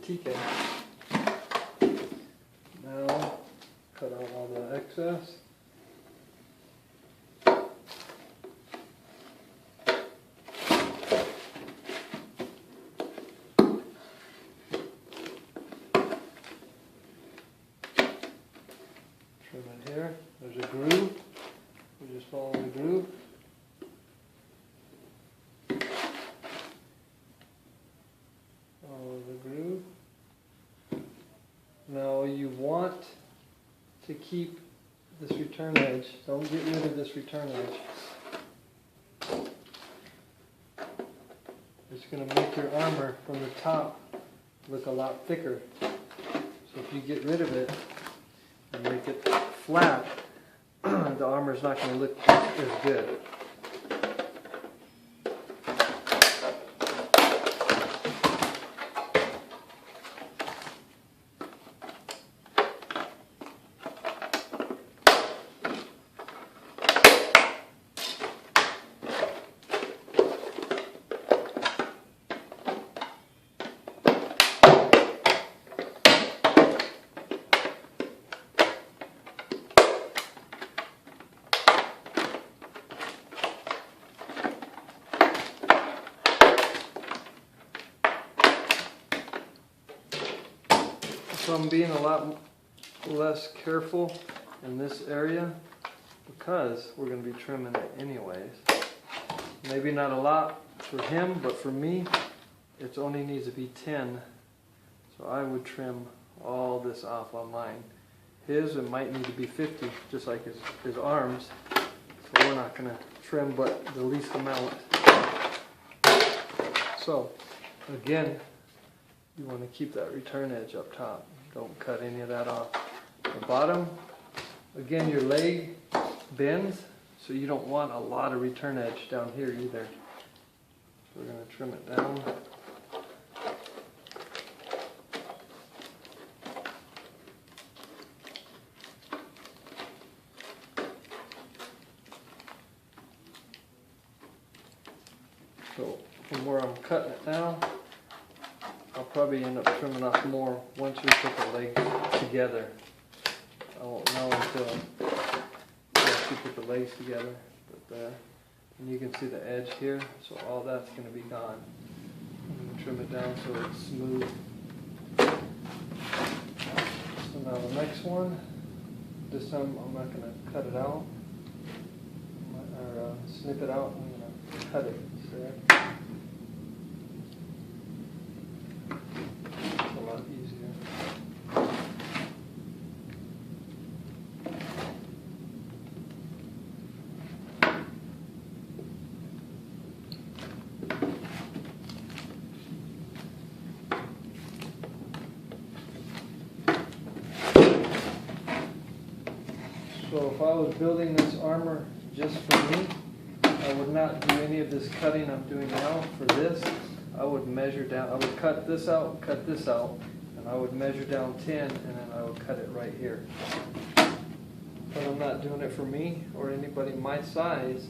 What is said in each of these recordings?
TK. Now, cut out all the excess. Trim it here. There's a groove. We just follow the groove. Follow the groove. Now you want to keep this return edge. Don't get rid of this return edge. It's going to make your armor from the top look a lot thicker. So if you get rid of it and make it flat, the armor is not going to look as good. So I'm being a lot less careful in this area because we're going to be trimming it anyways. Maybe not a lot for him, but for me, it only needs to be 10. So I would trim all this off on mine. His, it might need to be 50, just like his arms. So we're not going to trim but the least amount. So again, you want to keep that return edge up top. Don't cut any of that off. The bottom, again, your leg bends, so you don't want a lot of return edge down here either. So we're going to trim it down. So from where I'm cutting it now, I'll probably end up trimming off more once we put the legs together. I won't know until we put the legs together. But there, and you can see the edge here, so all that's going to be gone. I'm going to trim it down so it's smooth. So now the next one, this time I'm not going to cut it out, or snip it out. I'm going to cut it. See? So if I was building this armor just for me, I would not do any of this cutting I'm doing now for this. I would measure down, I would cut this out, and I would measure down 10, and then I would cut it right here. But I'm not doing it for me or anybody my size,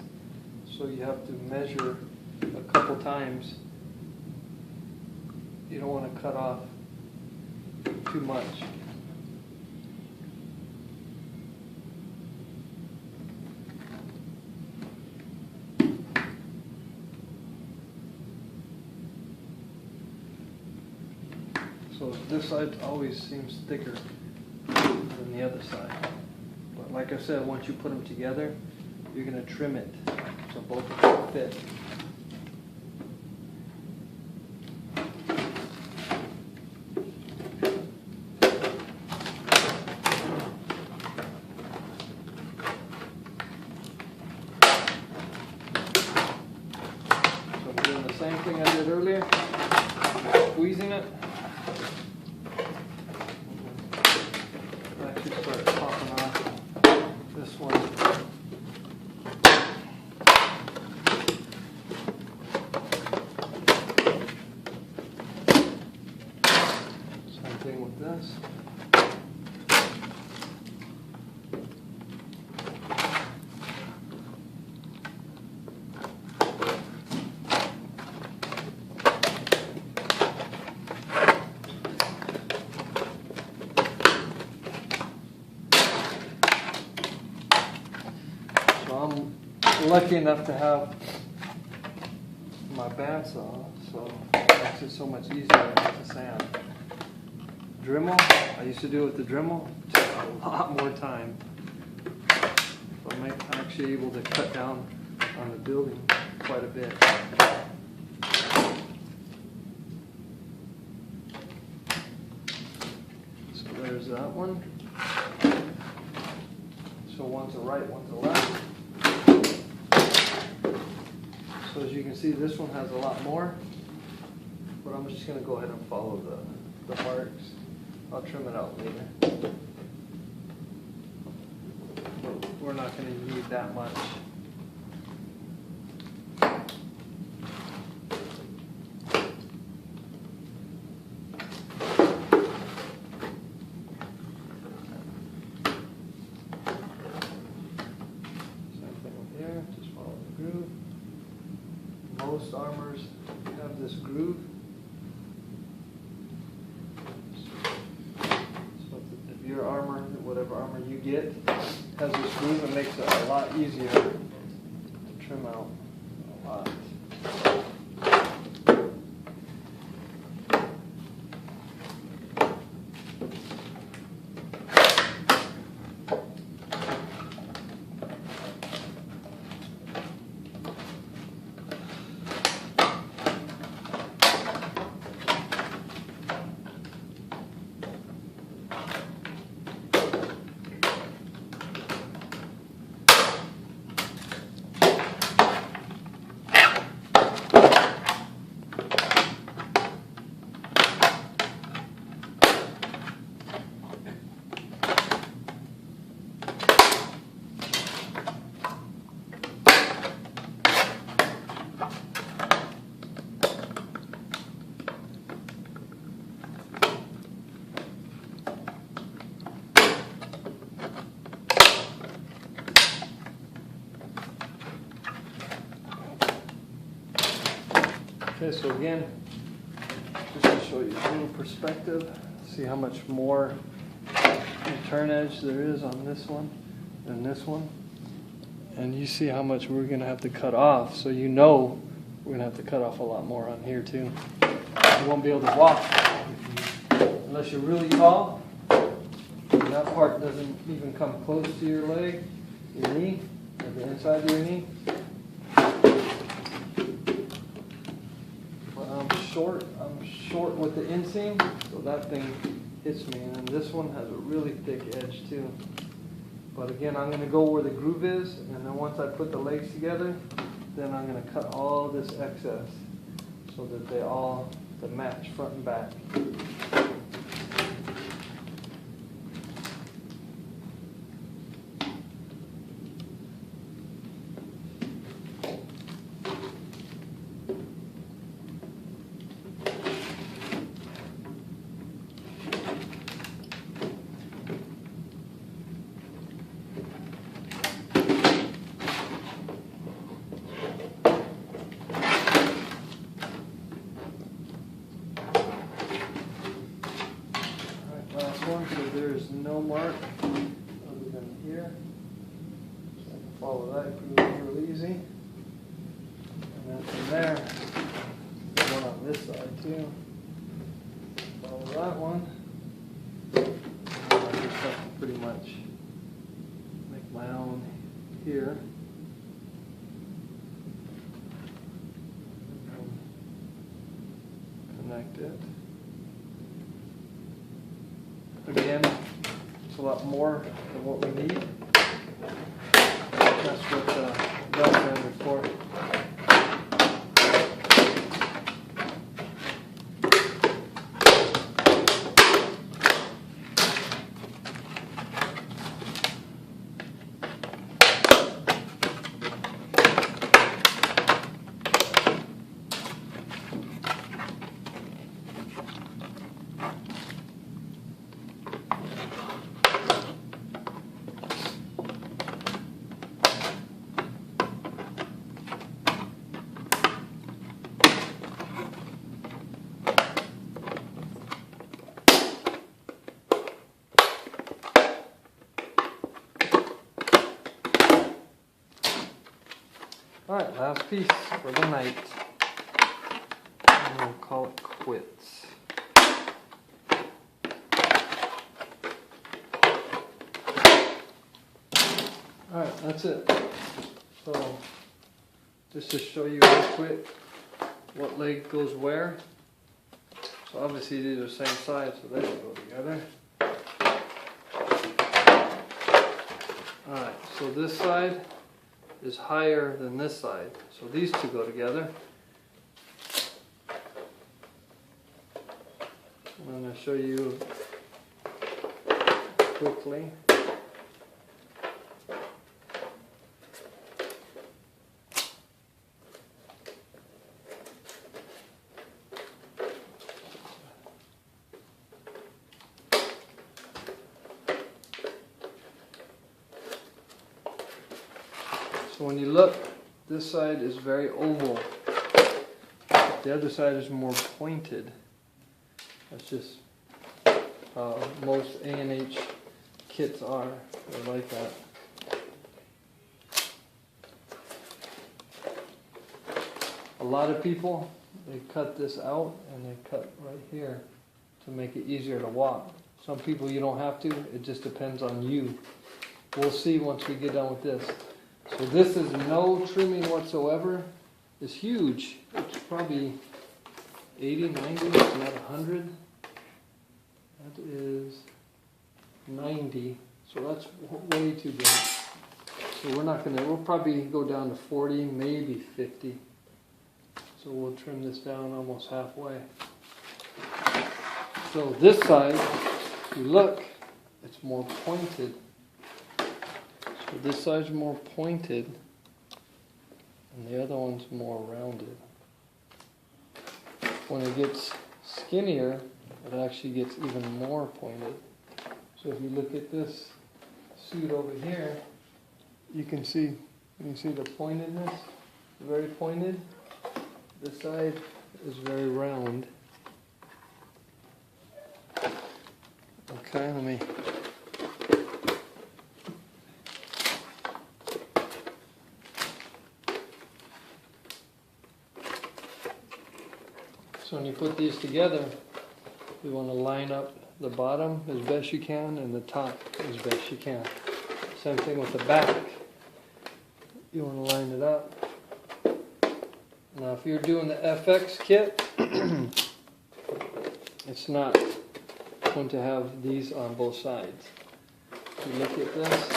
so you have to measure a couple times. You don't want to cut off too much. So this side always seems thicker than the other side. But like I said, once you put them together, you're going to trim it so both of them fit. So I'm doing the same thing I did earlier, squeezing it. Start popping off this one. Same thing with this. lucky enough to have my bandsaw, so it makes it so much easier to sand. Dremel, I used to do it with the Dremel, it took a lot more time. So I'm actually able to cut down on the building quite a bit. So there's that one. So one's a right, one's a left. So as you can see, this one has a lot more, but I'm just going to go ahead and follow the marks. I'll trim it out later. But we're not going to need that much. Same thing with here, just follow the groove. Most armors have this groove. So if your armor, whatever armor you get, has this groove, it makes it a lot easier to trim out a lot. Okay, so again, just to show you a little perspective, see how much more turn edge there is on this one than this one. And you see how much we're going to have to cut off, so you know we're going to have to cut off a lot more on here too. You won't be able to walk unless you're really tall. And that part doesn't even come close to your leg, your knee, or the inside of your knee. I'm short with the inseam, so that thing hits me. And then this one has a really thick edge too. But again, I'm going to go where the groove is, and then once I put the legs together, then I'm going to cut all this excess so that they all match front and back. So there's no mark other than here. So I can follow that groove real easy. And then from there, there's one on this side too. Follow that one. And I just have to pretty much make my own here. And connect it. Again, it's a lot more than what we need. That's what belt sander is for. last piece for the night. And we'll call it quits. Alright, that's it. So, just to show you real quick what leg goes where. So obviously these are the same size, so they should go together. Alright, so this side is higher than this side. So these two go together. I'm going to show you quickly. So when you look, this side is very oval. The other side is more pointed. That's just how most A&H kits are. They're like that. A lot of people, they cut this out and they cut right here to make it easier to walk. Some people you don't have to, it just depends on you. We'll see once we get done with this. So this is no trimming whatsoever. It's huge. It's probably 80, 90, it's not 100. That is 90. So that's way too big. So we'll probably go down to 40, maybe 50. So we'll trim this down almost halfway. So this side, if you look, it's more pointed. So this side's more pointed, and the other one's more rounded. When it gets skinnier, it actually gets even more pointed. So if you look at this suit over here, you can see the pointedness, very pointed. This side is very round. Okay, let me. So when you put these together, you want to line up the bottom as best you can and the top as best you can. Same thing with the back. You want to line it up. Now if you're doing the FX kit, it's not going to have these on both sides. If you look at this,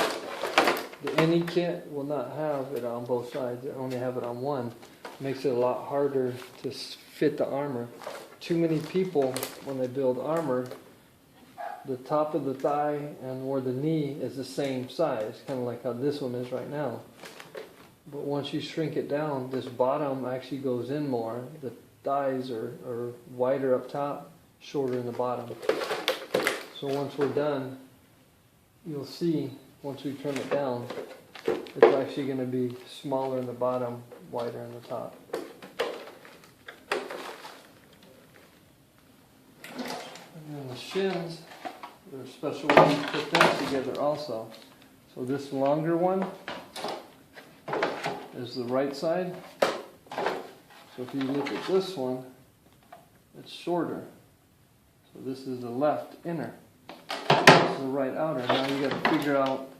the NE kit will not have it on both sides. They only have it on one. Makes it a lot harder to fit the armor. Too many people, when they build armor, the top of the thigh and or the knee is the same size, kind of like how this one is right now. But once you shrink it down, this bottom actually goes in more. The thighs are wider up top, shorter in the bottom. So once we're done, you'll see, once we trim it down, it's actually going to be smaller in the bottom, wider in the top. And then the shins, there's a special way to put them together also. So this longer one is the right side. So if you look at this one, it's shorter. So this is the left inner. This is the right outer. Now you got to figure out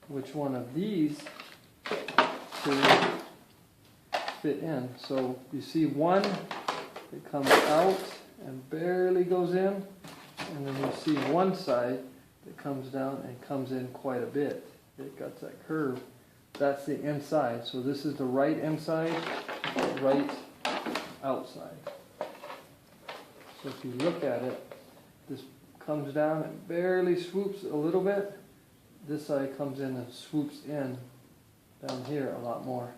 which one of these to fit in. So you see one that comes out and barely goes in, and then you see one side that comes down and comes in quite a bit. It got that curve. That's the inside. So this is the right inside, right outside. So if you look at it, this comes down and barely swoops a little bit. This side comes in and swoops in down here a lot more.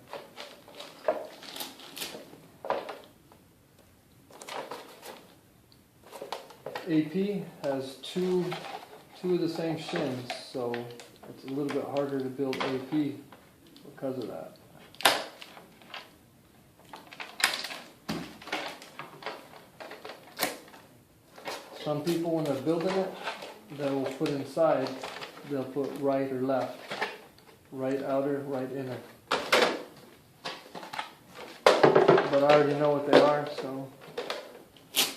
AP has two of the same shins, so it's a little bit harder to build AP because of that. Some people, when they're building it, they will put inside, they'll put right or left. Right outer, right inner. but I already know what they are, so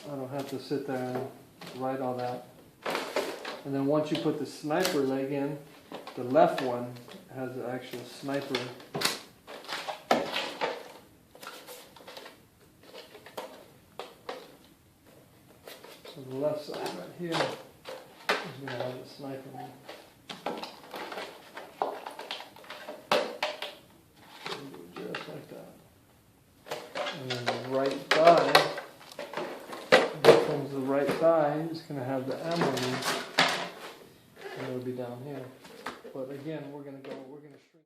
I don't have to sit there and write all that. And then once you put the sniper leg in, the left one has the actual sniper. So the left side right here is going to have the sniper leg. Just like that. And then the right thigh, here comes the right thigh, is going to have the ammo leg, and it'll be down here. But again, we're going to shrink.